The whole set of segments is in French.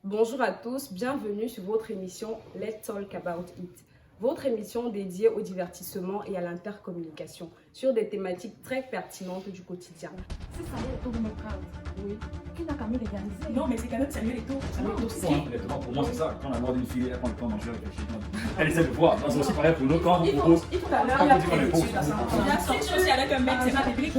Bonjour à tous, bienvenue sur votre émission Let's Talk About It. Votre émission dédiée au divertissement et à l'intercommunication sur des thématiques très pertinentes du quotidien. C'est Samuel Eto'o de me prendre. Oui. Qui n'a qu'à me légaliser. Non, mais c'est quand même Samuel Eto'o. Samuel Eto'o, c'est qui? Honnêtement, pour moi, c'est ça. Quand on aborde une fille, elle prend le temps d'en réfléchir. Elle essaie de voir. C'est aussi pareil pour nous. Quand on vous propose, Il faut l'heure, quand il a on dit qu'on fait impose, l'étude à 100%. La seule chose avec un mec, c'est pas biblique.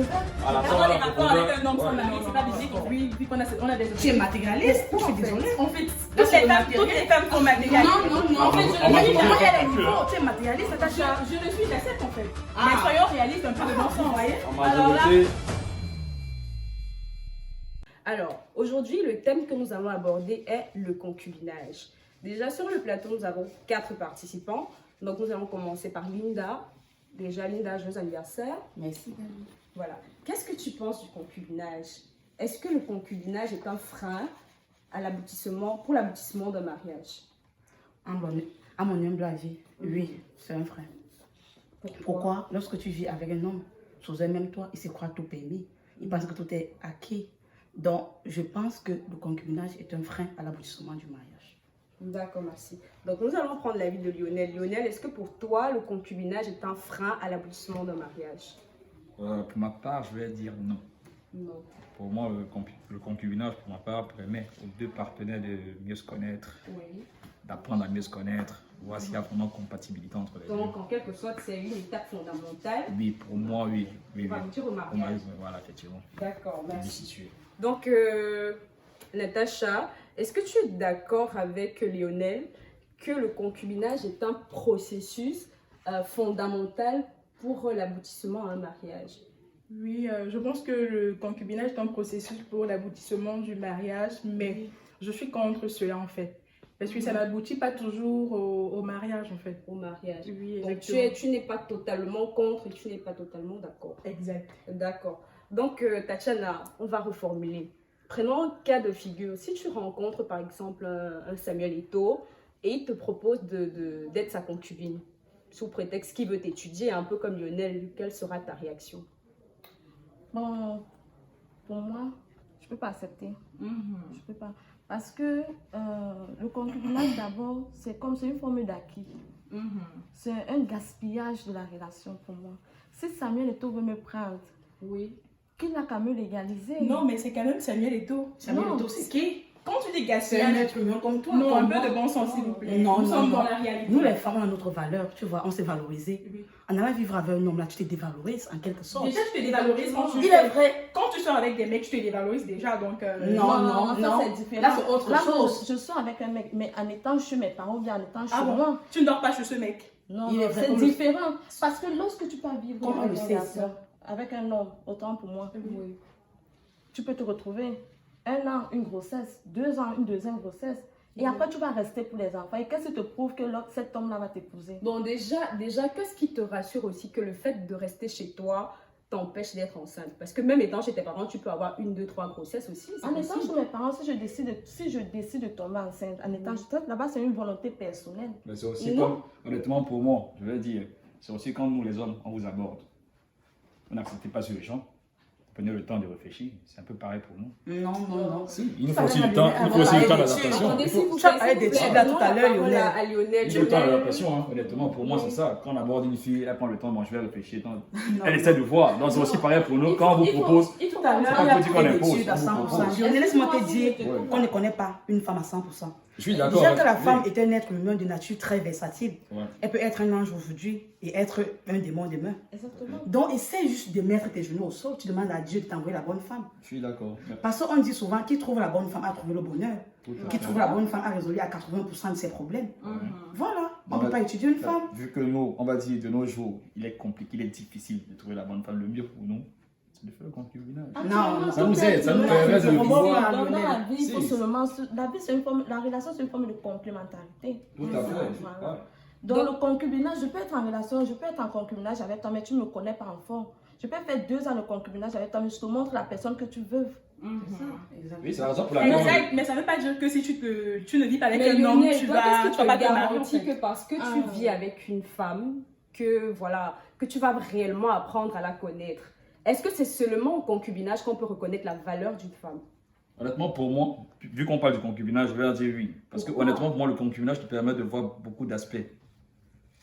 à la Avoir des fin, rapports avec un homme sans mari, c'est pas biblique. Oui, vu qu'on a des Tu es matérialiste, je suis désolée. On fait toutes les femmes sont matérialistes. Non. En fait, On va dire comment elle est niveau, tu es matérialiste, c'est ta chose. je le suis, j'accepte en fait. Mais soyons réalistes, un peu de bon sens, vous voyez. en majorité, Alors, aujourd'hui, le thème que nous allons aborder est le concubinage. Déjà, sur le plateau, nous avons 4 participants. Donc, nous allons commencer par Linda. Déjà, Linda, joyeux anniversaire. Merci. Voilà. Qu'est-ce que tu penses du concubinage? Est-ce que le concubinage est un frein à l'aboutissement, pour l'aboutissement d'un mariage? À mon humble avis, oui, c'est un frein. Pourquoi? Lorsque tu vis avec un homme, sous un même toit, il se croit tout permis. Il pense que tout est acquis. Donc, je pense que le concubinage est un frein à l'aboutissement du mariage. D'accord, merci. Donc, nous allons prendre l'avis de Lionel. Lionel, est-ce que pour toi, le concubinage est un frein à l'aboutissement d'un mariage? pour ma part, je vais dire non. Non. Pour moi, le concubinage, pour ma part, permet aux deux partenaires de mieux se connaître, Oui. d'apprendre à mieux se connaître, voir s'il y a vraiment compatibilité entre les deux. Donc, en quelque sorte, c'est une étape fondamentale. Oui, pour moi, oui. On va aboutir au Au mariage. mariage, voilà, effectivement. D'accord, Bien merci. situé. Donc, Natacha, est-ce que tu es d'accord avec Lionel que le concubinage est un processus fondamental pour l'aboutissement à un mariage? Oui, je pense que le concubinage est un processus pour l'aboutissement du mariage, mais je suis contre cela en fait. Parce que ça n'aboutit pas toujours au mariage en fait. Au mariage. Oui, Donc, exactement. tu n'es pas totalement contre et tu n'es pas totalement d'accord. Exact. D'accord. Donc, Tatiana, on va reformuler. Prenons un cas de figure. Si tu rencontres, par exemple, un Samuel Eto'o et il te propose d'être sa concubine, sous prétexte qu'il veut t'étudier, un peu comme Lionel, quelle sera ta réaction? Bon, pour moi, je ne peux pas accepter. Je peux pas. Parce que le concubinage, d'abord, c'est une forme d'acquis. C'est un gaspillage de la relation pour moi. Si Samuel Eto'o veut me prendre, Oui. qui n'a qu'à me légaliser? Non, mais c'est quand même Samuel Eto'o. Samuel Non. Eto'o, c'est qui? Quand tu dis C'est un gaspillage, être humain comme toi. non, un comme peu moi. de bon sens s'il vous plaît. Non, Nous non, sommes non. dans la réalité. Nous, les femmes, on a notre valeur, tu vois, on s'est valorisé. Oui. En allant vivre avec un homme, là, tu te dévalorises en quelque sorte. Déjà, tu te dévalorises quand tu Il est vrai. Quand tu sors avec des mecs, tu te dévalorises déjà, donc... Non, ça, c'est différent. Là, c'est autre Là, chose. je sors avec un mec, mais en étant chez mes parents ou bien en étant chez Ah bon? moi. Tu ne dors pas chez ce mec. Non, Il est vrai c'est qu'on le- différent. Parce que lorsque tu peux vivre Comment dans le une sait, relation ça? avec un homme, autant pour moi, Oui. tu peux te retrouver 1 an, une grossesse, 2 ans, une deuxième grossesse. Et après, tu vas rester pour les enfants. Et qu'est-ce qui te prouve que cet homme-là va t'épouser? Bon, déjà qu'est-ce qui te rassure aussi que le fait de rester chez toi t'empêche d'être enceinte? Parce que même étant chez tes parents, tu peux avoir 1, 2, 3 grossesses aussi. c'est En étant possible. chez mes parents, si je décide de tomber enceinte, en étant chez toi, là-bas, c'est une volonté personnelle. Mais c'est aussi Non. comme, honnêtement, pour moi, je vais dire, c'est aussi quand nous, les hommes, on vous aborde. Vous n'acceptez pas sur les champs. Prenez le temps de réfléchir. C'est un peu pareil pour nous. Non. Si, il nous Ça faut aussi va le temps, il faut aussi le temps d'adaptation. Attendez, Il s'il faut vous Tu as plaît, parlé s'il vous d'études, plaît. là, tout Donnons à la l'heure, parole Lionel. à Lionel. le temps Lionel. d'adaptation, hein. Honnêtement, pour moi, c'est ça. Quand on aborde une fille, elle prend le temps, bon, je vais réfléchir. Elle essaie de voir. Donc, c'est aussi pareil pour nous. Quand on vous propose, Il faut Tout à l'heure, pas il y a que tu pris qu'on d'études impose, à on vous 100%. propose. Lionel, laisse-moi te dire Ouais. qu'on ne connaît pas une femme à 100%. je suis d'accord. Déjà que la Oui. femme est un être humain de nature très versatile. Ouais. Elle peut être un ange aujourd'hui et être un démon demain. Exactement. Donc, essaie juste de mettre tes genoux au sol. Tu demandes à Dieu de t'envoyer la bonne femme. Je suis d'accord. Parce qu'on dit souvent qui trouve la bonne femme a trouvé le bonheur. Tout à Qui fait. trouve la bonne femme a résolu à 80% de ses problèmes. Voilà. On ne peut pas étudier une femme. Vu que nous, on va dire de nos jours, il est compliqué, il est difficile de trouver la bonne femme. Le mieux pour nous, c'est de faire le concubinage. Non, Ça nous aide, ça nous Non, permet de c'est vraiment pouvoir. pas- Dans la vie, il faut Si. seulement... La vie, c'est une forme... La relation, c'est une forme de complémentarité. Tout à fait. Voilà. Ouais. Dans le concubinage, je peux être en relation, je peux être en concubinage avec toi, mais tu ne me connais pas en fond. Je peux faire 2 ans de concubinage avec toi, mais je te montre la personne que tu veux. Oui, c'est la raison pour laquelle. Mais ça ne veut pas dire que si tu ne vis pas avec Mais un homme, Lionel, tu toi, vas qu'est-ce qui pas te te marier. en garantit fait. que parce que tu vis avec une femme, que voilà, que tu vas réellement apprendre à la connaître? Est-ce que c'est seulement au concubinage qu'on peut reconnaître la valeur d'une femme? Honnêtement, pour moi, vu qu'on parle du concubinage, je vais dire oui. Parce que honnêtement, pour moi, le concubinage te permet de voir beaucoup d'aspects.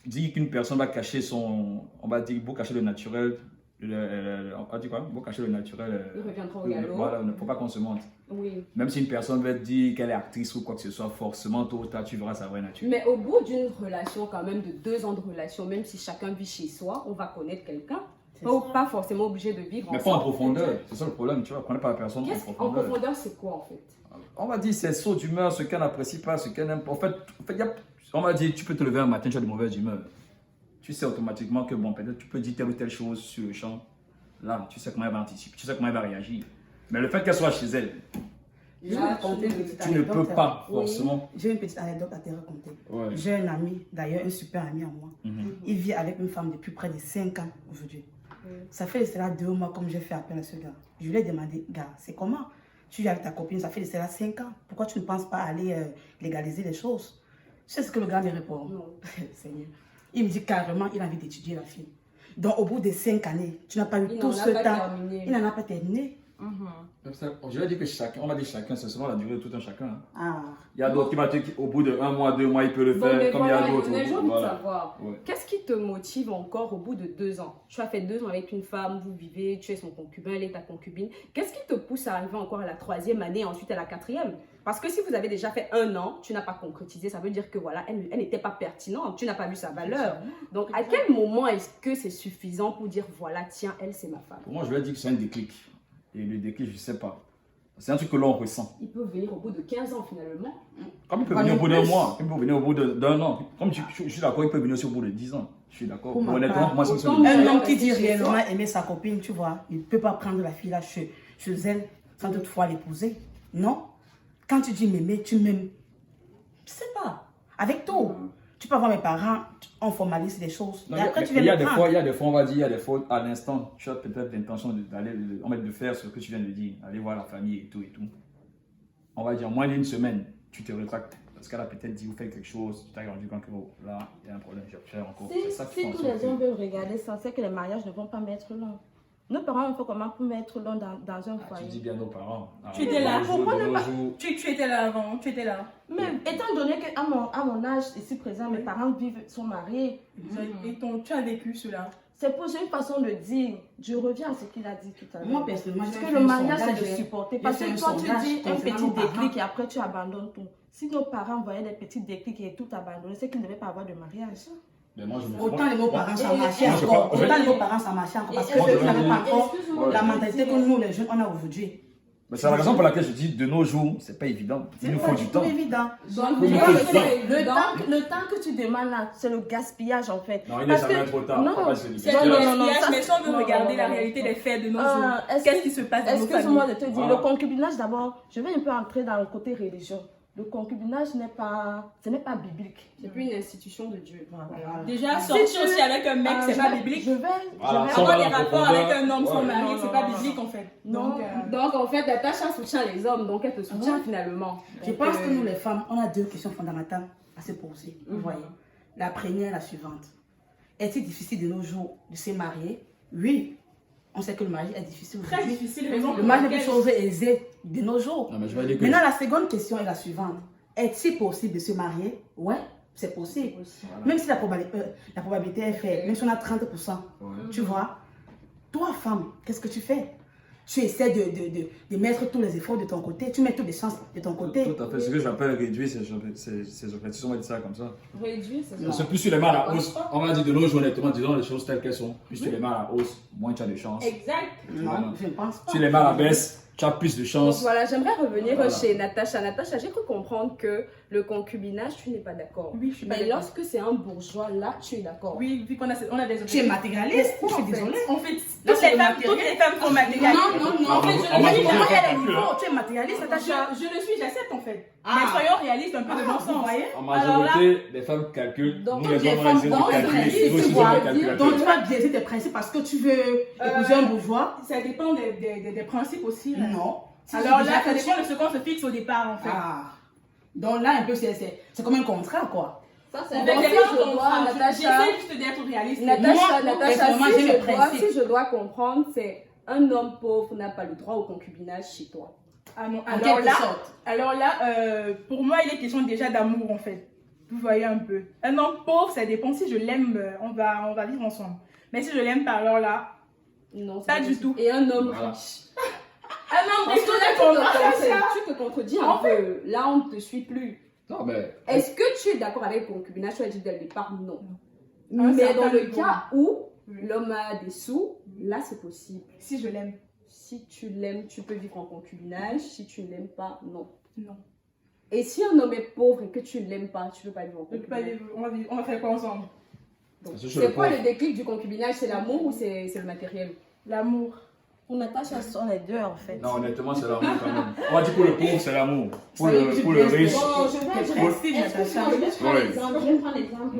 Dis qu'une personne va cacher son, on va dire, beau cacher le naturel, on va dire quoi? Beau cacher le naturel. Il reviendra au galop. Voilà, il ne faut pas qu'on se mente. Oui. Même si une personne va te dire qu'elle est actrice ou quoi que ce soit, forcément, tôt ou tard, tu verras sa vraie nature. Mais au bout d'une relation, quand même, de 2 ans de relation, même si chacun vit chez soi, on va connaître quelqu'un. Pas forcément obligé de vivre Mais ensemble. pas en profondeur, c'est ça le problème, tu vois. Connais pas la personne en En profondeur. profondeur, c'est quoi en fait? On va dire ses sauts d'humeur, ce qu'elle n'apprécie pas, ce qu'elle n'aime pas. En fait, on va dire, tu peux te lever un matin, tu as de mauvaise humeur. Tu sais automatiquement que, bon, peut-être tu peux dire telle ou telle chose sur le champ. Là, tu sais comment elle va anticiper, tu sais comment elle va réagir. Mais le fait qu'elle soit chez elle, Je vais raconter une petite tu ne anecdote. peux pas forcément. J'ai une petite anecdote à te raconter. Ouais. J'ai un ami, d'ailleurs un super ami à moi. Mhm. Il vit avec une femme depuis près de 5 ans aujourd'hui. Ça fait de cela 2 mois comme j'ai fait appel à ce gars. Je lui ai demandé, gars, c'est comment? Tu vis avec ta copine, ça fait de cela 5 ans. Pourquoi tu ne penses pas aller légaliser les choses? Tu sais ce que le gars me répond? Non. Seigneur. Il me dit carrément, il a envie d'étudier la fille. Donc au bout de 5 années, tu n'as pas eu Il tout n'en a ce pas temps. terminé. Il n'en a pas terminé. Je vais dire que chacun, on va dire chacun, c'est selon la durée de tout un chacun. Hein. Ah. Il y a d'autres qui vont dire qu'au bout de 1 mois, 2 mois, il peut le Bon, faire, mais comme il y voilà, a d'autres. j'ai envie de Voilà. savoir, Ouais. qu'est-ce qui te motive encore au bout de 2 ans? Tu as fait 2 ans avec une femme, vous vivez, tu es son concubin, elle est ta concubine. Qu'est-ce qui te pousse à arriver encore à la 3e année et ensuite à la 4e? Parce que si vous avez déjà fait 1 an, tu n'as pas concrétisé, ça veut dire que voilà, elle n'était pas pertinente, tu n'as pas vu sa valeur. Donc à quel moment est-ce que c'est suffisant pour dire voilà, tiens, elle c'est ma femme? Pour moi, je vais dire que c'est un déclic. Et le déclic, je ne sais pas. C'est un truc que l'on ressent. Il peut venir au bout de 15 ans finalement. Comme il peut Pas venir au non bout d'un plus. mois, il peut venir au bout d'un an. Comme je suis d'accord, il peut venir aussi au bout de 10 ans. Je suis d'accord. Pour ma Honnêtement, part, pour moi, c'est autant ce que je Ouais, Un homme qui rester dit chez réellement soi. aimer sa copine, tu vois, il ne peut pas prendre la fille là chez elle sans toutefois l'épouser. Non. Quand tu dis m'aimer, tu m'aimes. Je sais pas. Avec tout. Tu peux avoir mes parents, on formalise des choses. Non, et après, tu il y viens a me des prendre. fois, il y a des fois, on va dire, il y a des fois, à l'instant, tu as peut-être l'intention d'aller, de faire ce que tu viens de dire, aller voir la famille et tout et tout. On va dire, moins d'une semaine, tu te rétractes. Parce qu'elle a peut-être dit ou fait quelque chose, tu t'as rendu compte que oh, là, il y a un problème, je vais faire encore. C'est ça qui Si fait en tous sorte les que- hommes veulent regarder ça, c'est que les mariages ne vont pas mettre long. Nos parents ont fait comment pour mettre long dans un Ah, tu foyer? dis bien nos parents. Ah, Tu étais là, de nos jours, pourquoi de ne nos pas- jours. Tu étais là avant, tu étais là. Mais étant donné qu'à mon âge ici présent, mes parents sont mariés, Et tu as vécu cela. c'est pour une façon de dire. Je reviens à ce qu'il a dit tout à l'heure. Moi, personnellement, Parce j'ai que fait le un mariage, sondage, c'est de j'ai- supporter. j'ai Parce fait que un toi, tu sondage dis un concernant petit nos parents. déclic et après tu abandonnes tout. Si nos parents voyaient des petits déclics et tout abandonné, c'est qu'ils ne devaient pas avoir de mariage. Mais moi, je me Autant les mots parents, ça Et- marchait et- encore. moi, je- Autant les mots parents, ça marchait encore. Parce que Moi, je eux, ils n'avaient veux pas dire- encore Excuse-moi, la je mentalité veux que dire- nous, les jeunes, on a aujourd'hui. Mais c'est la raison pour laquelle je dis de nos jours, c'est pas évident. Il nous faut du temps. C'est évident. Donc, Oui, mais tu vois, faut c'est du dedans. Le temps que tu demandes là, c'est le gaspillage en fait. Non, il est Parce jamais que- trop tard. Non, Faut pas se dire. C'est Non, le non, non, gaspillage, ça, mais si on veut non, regarder non, la non, réalité non. des faits de nos jours, Est-ce qu'est-ce que- qui se passe dans nos Excuse-moi de familles? te dire, Voilà. le concubinage d'abord, je vais un peu entrer dans le côté religion. Le concubinage ce n'est pas biblique. C'est plus une institution de Dieu. Voilà. Déjà, Si sortir tu- aussi avec un mec, c'est je pas vais- biblique. Je vais. Voilà, je ça vais- va. Avoir des en rapports profondeur. avec un homme sans Ouais. mari, Non, c'est non, pas non, biblique en fait. Non. Donc en fait, Natacha soutient les hommes, donc elle te soutient finalement. Je Donc, pense que nous, les femmes, on a 2 questions fondamentales à se poser. Vous Mhm. voyez. La première, la suivante. Est-il difficile de nos jours de se marier? Oui. On sait que le mariage est difficile Très aujourd'hui. difficile, raison Le pour mariage est laquelle- quelque chose aisé de nos jours. Non, mais je vais dire que. Maintenant, la seconde question est la suivante. Est-il possible de se marier? Ouais, c'est possible. Même si la probabilité est faible, même si on a 30%, Ouais. tu vois. Toi, femme, qu'est-ce que tu fais? Tu essaies de mettre tous les efforts de ton côté, tu mets toutes les chances de ton côté. Tout à fait. Ce que j'appelle réduire ses objectifs, on va dire ça comme ça. Réduire, c'est ça. C'est plus tu les mets à la hausse. On va dire de nos jours, honnêtement, disons les choses telles qu'elles sont. Plus tu les mets à la hausse, moins tu as de chance. Exact. Non, je ne pense pas. Tu les mets à la baisse, tu as plus de Donc chance. voilà, j'aimerais revenir Voilà. chez Natacha. Natacha, j'ai cru comprendre que le concubinage, tu n'es pas d'accord. Oui, je suis pas Mais d'accord. lorsque c'est un bourgeois, là, tu es d'accord. Oui, vu qu'on a des Tu es objectifs. matérialiste, je suis en fait désolée. En fait, Là, toutes c'est les le femmes, toutes matériel. les femmes sont matérialistes. Non, non, non. En fait, je Ah, moi, le je suis, vois À pas. quel niveau? Tu es matérialiste, Natacha. je le suis, j'accepte en fait. Ah. Mais soyons réalistes, un peu de bon Vous sens. voyez? En Alors là- majorité, les femmes calculent. Donc, Nous, les les hommes, on femmes essaie de vont calculer. réaliser, Nous aussi, tu on vois. est calculateurs. Donc tu vas biaiser tes principes parce que tu veux épouser un bourgeois? Ça dépend des principes aussi. là. Non. Si Alors j'ai là, déjà ça fait- dépend de ce qu'on se fixe au départ en fait. Ah. Donc là, un peu, c'est comme un contrat, quoi. Ça, En c'est fait, bon. c'est Si pas je un dois, contrat. Natacha, J'essaie juste d'être réaliste. Natacha, Moi, personnellement, j'ai mes principes. si je dois comprendre, c'est un homme pauvre n'a pas le droit au concubinage chez toi. Ah non, En quelque sorte. alors là, pour moi, il est question déjà d'amour en fait. Vous voyez un peu. Un homme pauvre, ça dépend. Si je l'aime, on va vivre ensemble. Mais si je l'aime pas, alors là, Non, c'est pas du possible. tout. Et un homme Voilà. riche. un homme Parce riche, que là, tout dépend. tu te contredis En un peu. Là, on ne te suit plus. Non, mais. Est-ce que tu es d'accord avec le concubinage? Tu as dit dès le départ non. un Mais certain dans le niveau. cas où Oui. l'homme a des sous, là, c'est possible. Si je l'aime, Si tu l'aimes, tu peux vivre en concubinage. Si tu ne l'aimes pas, non. non. Et si un homme est pauvre et que tu ne l'aimes pas, tu ne peux pas vivre en Je peux pas concubinage. vivre, on va faire quoi ensemble? Donc, Parce que je c'est le quoi pauvre. le déclic du concubinage? C'est l'amour ou c'est le matériel? L'amour. Pour Natacha, ce sont les deux en fait. Non, honnêtement, c'est l'amour quand même. On va dire pour le pauvre, c'est l'amour. Pour Ça y est, le, tu pour le baisses riche. Bon, je vais Pour- rester. Natacha. Je vais prendre Ouais. l'exemple. Je vais prendre l'exemple.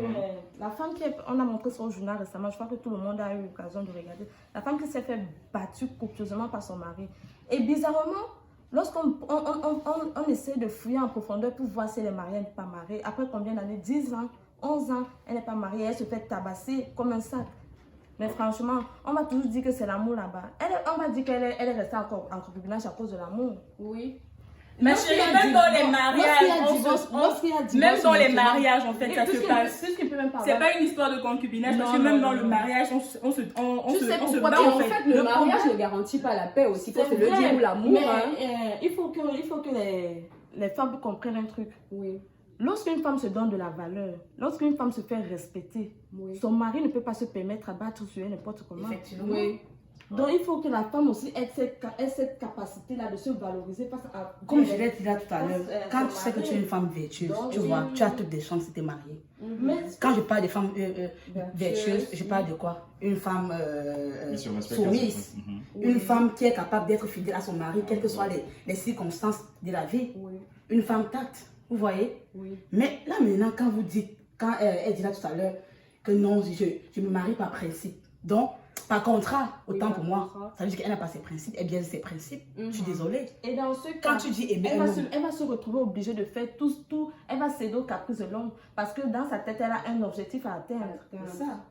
La femme on a montré ça au journal récemment, je crois que tout le monde a eu l'occasion de regarder. La femme qui s'est fait battre copieusement par son mari. Et bizarrement, lorsqu'on on essaie de fouiller en profondeur pour voir si elle est mariée, elle n'est pas mariée, après combien d'années? 10 ans, 11 ans, elle n'est pas mariée, elle se fait tabasser comme un sac. Mais franchement, on va toujours dire que c'est l'amour là-bas. On va dire qu'elle est restée encore en concubinage à cause de l'amour. Oui. Ma Lorsqu'il y chérie, a même dans les divorce- mariages, même dans les mariages, en fait, ça se passe. Puisqu'il peut même pas C'est avoir- pas une histoire de concubinage, parce Non, que même non, dans non, le non. mariage, on se Tu sais on se pourquoi bat Et en en fait. fait, le mariage ne garantit pas la paix aussi. Faut se le dire ou l'amour. Mais Hein. il faut que les femmes comprennent un truc. Oui. Lorsqu'une femme se donne de la valeur, lorsqu'une femme se fait respecter, Oui. son mari ne peut pas se permettre à battre sur elle n'importe comment. Effectivement. Oui. Donc il faut que la femme aussi ait cette capacité-là de se valoriser face à... Comme je l'ai dit là tout à l'heure, quand son tu sais que mari. tu es une femme vertueuse, Donc, tu oui, vois, oui, tu as oui. toutes des chances de te marier. Mais Quand je parle de femmes vertueuses, je parle de quoi? Une femme Mais sur respect, soumise. Mhm. Une femme qui est capable d'être fidèle à son mari, quelles que soient les circonstances de la vie. Oui. Une femme tacte, vous voyez? Oui. Mais là maintenant, quand vous dites, quand elle dit là tout à l'heure, que non, je me marie par principe. Donc, par contrat, autant Oui, pour par moi, contrat. ça veut dire qu'elle n'a pas ses principes, elle biaise ses principes. Je suis Mhm. désolée. Et dans ce cas, Quand tu dis aimer elle un va, homme, elle va se retrouver obligée de faire tout, elle va céder au caprice de l'homme parce que dans sa tête, elle a un objectif à atteindre. c'est ça.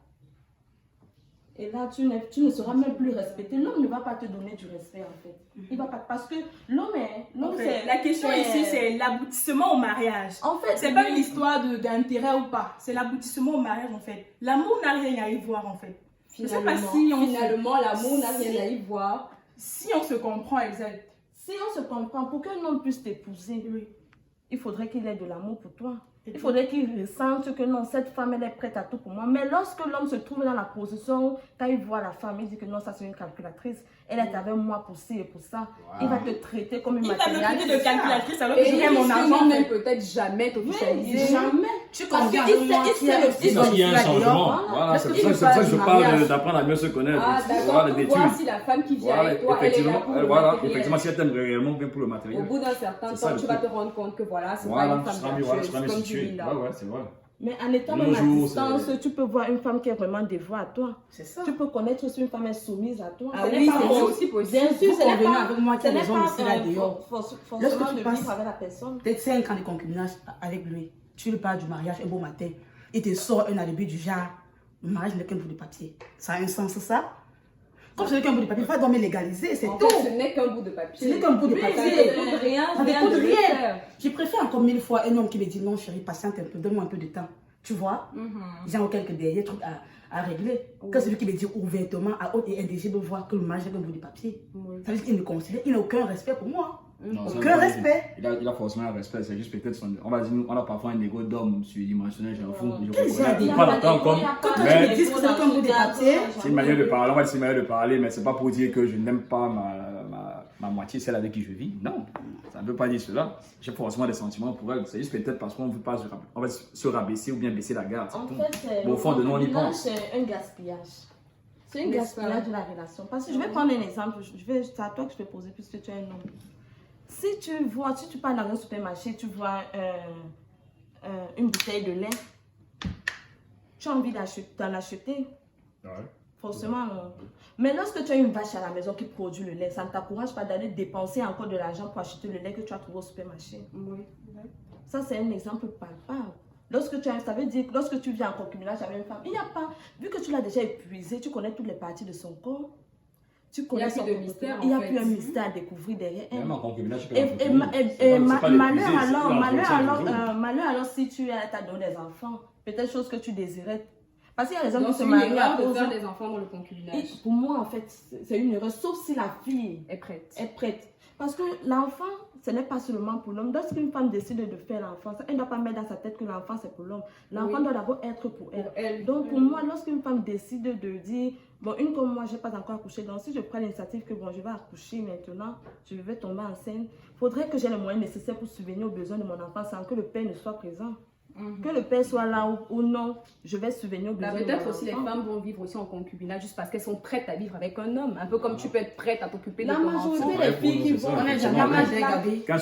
Et là, tu ne seras même plus respecté. L'homme ne va pas te donner du respect en fait. Il va pas, parce que l'homme En fait, c'est... la question ici, c'est l'aboutissement au mariage. En fait, C'est pas une histoire d'intérêt ou pas, c'est l'aboutissement au mariage en fait. L'amour n'a rien à y voir en fait. Je sais pas si on, Finalement, l'amour n'a rien à y voir. si on se comprend, exact. Si on se comprend, pour qu'un homme puisse t'épouser, Oui. il faudrait qu'il ait de l'amour pour toi. Il faudrait qu'il ressente que non, cette femme, elle est prête à tout pour moi. Mais lorsque l'homme se trouve dans la position, quand il voit la femme, il dit que non, ça c'est une calculatrice. Elle est avec moi pour ci et pour ça. Il va te traiter comme une Il va me traiter matérialiste. de calculatrice alors que Et je gagne mon il argent. ne même peut-être jamais t'officialiser. Jamais. Tu Parce conviens qu'il avec moi sait- qu'il y a il aussi sait dans Il y a un l'histoire changement. d'ailleurs. Voilà, Parce c'est que pour ça tu c'est pour ça que parles je du parle mariage. d'apprendre à mieux se connaître. Ah, d'accord. Voilà, Pour d'études. voir si la femme qui vient Voilà, avec toi, elle est là effectivement. pour le Voilà, matériel. effectivement, si elle t'aime réellement bien pour le Au matériel. bout d'un certain C'est ça, temps, le tu vas truc. te rendre compte que voilà, c'est pas Voilà, une tu femme seras mieux, voilà, tu seras vertueuse mieux comme du situé. Linda. Ouais, ouais, c'est vrai. Mais en étant De même nos à jours, distance, c'est- tu peux voir une femme qui est vraiment dévouée à toi. C'est ça. Tu peux connaître si une femme est soumise à toi. Ah Ce n'est oui, pas c'est forcément- aussi possible. Bien sûr, Vous ce n'est convenez pas, avec moi qu'il y a ce des n'est hommes pas, aussi là dehors. forcément Lorsque tu de passes- vivre avec la personne. Peut-être 5 ans de concubinage avec lui. Tu lui parles du mariage un beau matin. Il te sort un alibi du genre. Le mariage n'est qu'un bout de papier. Ça a un sens, ça? Comme ce n'est qu'un bout de papier, il faut dormir légalisé, c'est En tout. fait, ce n'est qu'un bout de papier. Ce n'est qu'un bout de Oui, papier. ça ne coûte rien, Ça rien dépend de de le rien. faire. Je préfère encore 1000 fois un homme qui me dit non, chérie, patiente un peu, donne-moi un peu de temps. Tu vois? J'ai encore quelques derniers trucs à régler. Que celui qui me dit ouvertement, à haute et indicible voix que le mariage est un bout de papier. Ça veut dire qu'il me considère, il n'a aucun respect pour moi. Non, ça, Aucun il- respect. Il a forcément un respect, c'est juste peut-être son. On va dire, nous, on a parfois un ego d'homme surdimensionnel, j'en fous. Je Quel genre reconnais. d'ego? Pas longtemps comme. Quand tu Mais me dis que c'est un bout de papier, c'est une manière de parler, on va dire c'est une manière de parler, mais c'est pas pour dire que je n'aime pas ma moitié, celle avec qui je vis. Non, ça ne veut pas dire cela. J'ai forcément des sentiments pour elle. C'est juste peut-être parce qu'on ne veut pas on va se rabaisser ou bien baisser la garde. c'est En tout. fait, c'est- Bon, au fond de nous, on y concubinage, pense. c'est un gaspillage. C'est un N'est-ce pas? gaspillage de la relation. Parce que je vais prendre un exemple. C'est à toi que je vais poser puisque tu es un homme. Si tu pars dans un supermarché, tu vois une bouteille de lait, tu as envie d'en acheter. Forcément, non. Mais lorsque tu as une vache à la maison qui produit le lait, ça ne t'encourage pas d'aller dépenser encore de l'argent pour acheter le lait que tu as trouvé au supermarché. Oui. Ça, c'est un exemple palpable. Ça veut dire que lorsque tu viens en concubinage avec une femme, il n'y a pas, vu que tu l'as déjà épuisé, tu connais toutes les parties de son corps, tu connais plus son de comportement. mystère, en Il n'y a fait. plus un mystère à découvrir derrière elle. Même en concubinage, tu peux Et, la concubiner. malheur alors si tu as donné des enfants, peut-être chose que tu désirais. Parce qu'il y a des gens Donc, qui se c'est une marient à erreur de cause faire des enfants dans le concubinage. Et pour moi, en fait, c'est une erreur, sauf si la fille Est prête. est prête. Parce que l'enfant, ce n'est pas seulement pour l'homme. Lorsqu'une femme décide de faire l'enfant, elle ne doit pas mettre dans sa tête que l'enfant, c'est pour l'homme. L'enfant Oui. doit d'abord être pour elle. Pour elle. Donc, pour moi, lorsqu'une femme décide de dire, bon, une comme moi, je n'ai pas encore accouché, donc si je prends l'initiative que bon, je vais accoucher maintenant, je vais tomber enceinte, il faudrait que j'ai les moyens nécessaires pour subvenir aux besoins de mon enfant sans que le père ne soit présent. Que le père soit là ou non, je vais subvenir aux Bah, besoins de peut-être mon aussi les enfant. femmes vont vivre aussi en concubinage juste parce qu'elles sont prêtes à vivre avec un homme. Un peu comme tu peux être prête à t'occuper de La ton majorité enfant. des filles qui vont... On est jamais La mal regardé. Quand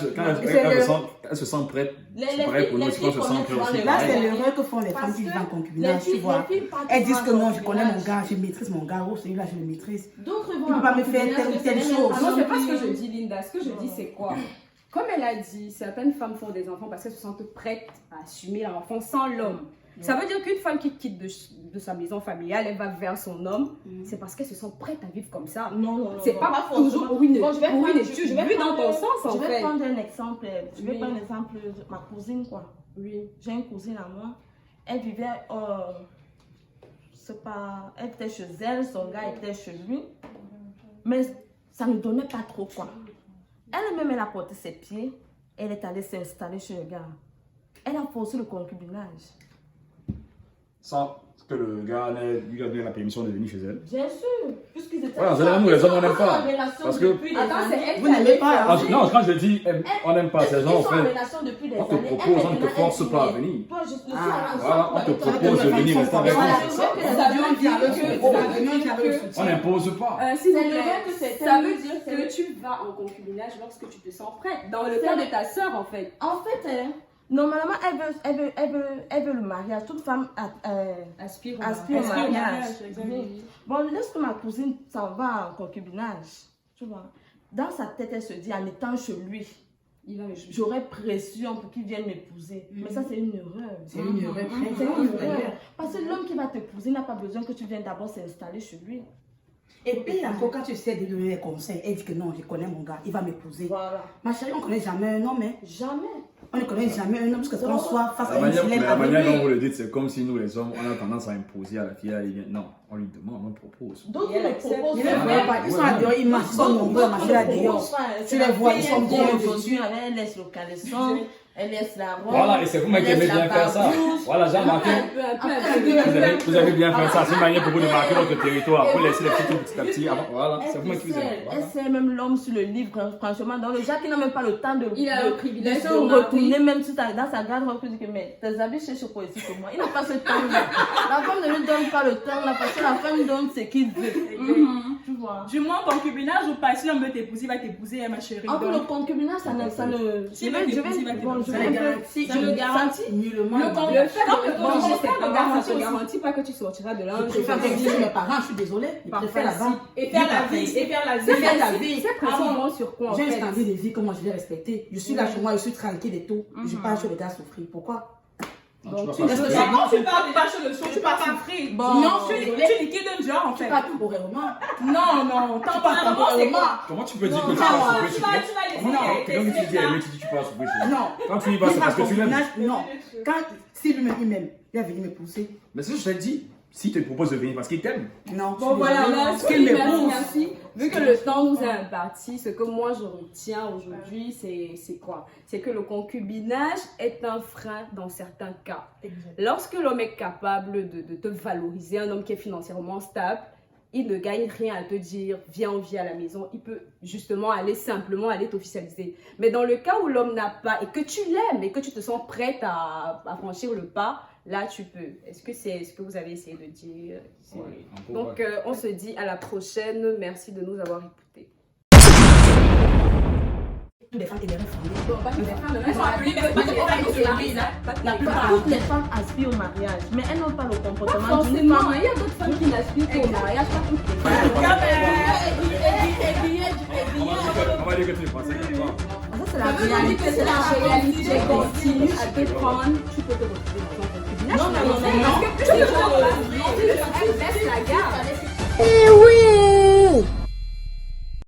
elle se sent prête, Les c'est pareil pour nous. filles Si on se sent prête aussi. Là, c'est Ouais. l'erreur que font les femmes Parce qui vivent que en concubinage, les tu vois. filles partent Elles disent en que non, je connais mon concubinage. gars, je maîtrise mon gars, oh celui-là, je le maîtrise. D'autres Il vont peut pas me faire telle ou telle chose. Ah non, c'est pas ce que je dis, Linda. Ce que je dis, c'est quoi? Comme elle a dit, certaines femmes font des enfants parce qu'elles se sentent prêtes à assumer l'enfant sans l'homme. Ça veut dire qu'une femme qui quitte de sa maison familiale, elle va vers son homme, c'est parce qu'elle se sent prête à vivre comme ça. Non. C'est pas toujours pour une étude, je vais vu dans prendre- ton sens, en Je vais fait. prendre un exemple. Je vais Oui. prendre l'exemple de ma cousine, quoi. Oui. J'ai une cousine à moi. Elle vivait, c'est pas, elle était chez elle, son gars était chez lui. Mais ça ne donnait pas trop, quoi. Elle-même, elle a porté ses pieds. Elle est allée s'installer chez le gars. Elle a forcé le concubinage. Sans que le gars lui a donné la permission de venir chez elle. Bien sûr, puisqu'ils étaient Voilà, généralement, les hommes, on n'aime pas. en relation Parce que- depuis des Attends, c'est années. elle Vous qui a n'aimez fait pas, ça. hein. Non, quand je dis on n'aime pas ces gens, en Ils sont en fait, relation depuis des on te années. propose, Elle, on ne te maintenant, force elle pas à dit, venir. Toi, je suis Ah, Voilà, on te Toi, propose de venir rester avec Voilà, nous. c'est c'est vrai ça. que Ça les veut gens dire avec que- le- ça veut dire que- On n'impose pas. S'il vous C'est plaît, vrai que c'est ça un- veut dire c'est- que tu vas en concubinage lorsque tu te sens prête. Dans le C'est cas vrai. de ta sœur, en fait. En fait, normalement, elle veut le mariage. Toute femme Aspire aspire au mariage, mariage. exactement. Oui. Bon, lorsque ma cousine s'en va en concubinage, tu vois, dans sa tête, elle se dit, en étant chez lui, Il va me j'aurais pression pour qu'il vienne m'épouser. Mais ça, c'est une erreur. C'est une erreur C'est très une grave. erreur. Parce que l'homme qui va t'épouser n'a pas besoin que tu viennes d'abord s'installer chez lui. Et puis encore, quand tu essaies de donner des conseils, elle dit que non, je connais mon gars, il va m'épouser. Voilà. Ma chérie, on ne connaît jamais un homme, hein. Jamais. On ne connaît jamais un homme, parce que quand on soit face à La un manière, dilemme la manière avec dont lui. vous le dites, c'est comme si nous, les hommes, on a tendance à imposer à la fille, elle vient. Non, on lui demande, on propose. D'autres Et elle le accepte. proposent. Ils ne voient pas, ils sont à dehors, ils marchent, ils sont nombreux à marcher à dehors. Tu les vois, ils sont bien aujourd'hui. Elle laisse le caleçon, elle laisse la robe. Voilà, et c'est vous-même qui aimez bien faire ça. Voilà, j'ai remarqué. Vous avez bien fait ça. C'est une manière pour vous de marquer votre territoire. Vous laissez les petits trucs petit à petit. Voilà, c'est vous-même qui vous aimez. Elle sait même l'homme sur le livre, franchement. Dans le Jacques, il n'a même pas le temps de, Il a le privilège de se de marier. retourner même dans sa garde-robe. Il dit que mais tes habits chez quoi ici pour moi. Il n'a pas ce temps-là. La femme ne lui donne pas le temps là parce que la femme donne ce qu'il veut. Tu vois. Du moins, concubinage ou pas, si on veut t'épouser, il va t'épouser, hein, ma chérie. En plus, le Donc, concubinage, ça ne. Si le t'épouser, il va bon, je t'épouser. vais Ça garantit, Ça le garantit. nullement. Le fait de Bon, ça garantit ne aussi. garantit pas que tu sortiras de là. Je préfère rester chez mes parents, je suis désolée. Ils Par préfèrent principe. là-bas. Et faire la vie, et faire la vie. Faire la vie. Ces principes vont sur quoi, en J'ai un fait? standard de vie que moi je vais respecter. Je suis là chez moi, je suis tranquille et tout. Je pars chez les gars souffrir. Pourquoi? Donc, tu laisses le Comment tu pars déjà chez le show, tu pars souffrir. Non, tu liquides un genre en Tu fait. pars temporairement. Non, temporairement, c'est quoi? comment tu peux dire que tu Non, vas tu souffrir vas chez laisser toi? arrêter, Comment tu c'est dis ça. aimer, tu dis tu peux souffrir chez toi? Non. Quand tu y vas, c'est parce que tu l'aimes. Non. Quand, si lui-même, il m'aime, il va venir me pousser. Mais c'est ce que je t'ai dit. Si tu te proposes de venir parce qu'il t'aime. Non. Bon voilà, Parce qu'il me pousse. merci. Vu que le temps nous est imparti, ce que moi je retiens aujourd'hui, c'est quoi? C'est que le concubinage est un frein dans certains cas. Lorsque l'homme est capable de te valoriser, un homme qui est financièrement stable, il ne gagne rien à te dire, viens, on vit à la maison. Il peut justement simplement aller t'officialiser. Mais dans le cas où l'homme n'a pas, et que tu l'aimes, et que tu te sens prête à franchir le pas, là tu peux. Est-ce que c'est ce que vous avez essayé de dire? Donc on se dit à la prochaine. Merci de nous avoir écoutés. Toutes les femmes énervées fondées. Bon, pas que les femmes, elles sont appelées, mais pas que les femmes qui se marient, là. Pas que La les plupart. femmes. Toutes les femmes aspirent au mariage, mais elles n'ont pas le Pas comportement d'une forcément, femme. il y a d'autres femmes qui n'aspirent pas au mariage, pas toutes les femmes. On va dire que tu es français. Ça, c'est Ça la veut pas dire que réalité. c'est la réalité continue à te prendre, tu peux te retrouver dans ton concubinage. Non, non, non, Parce que plus les gens baisse la garde. Eh oui!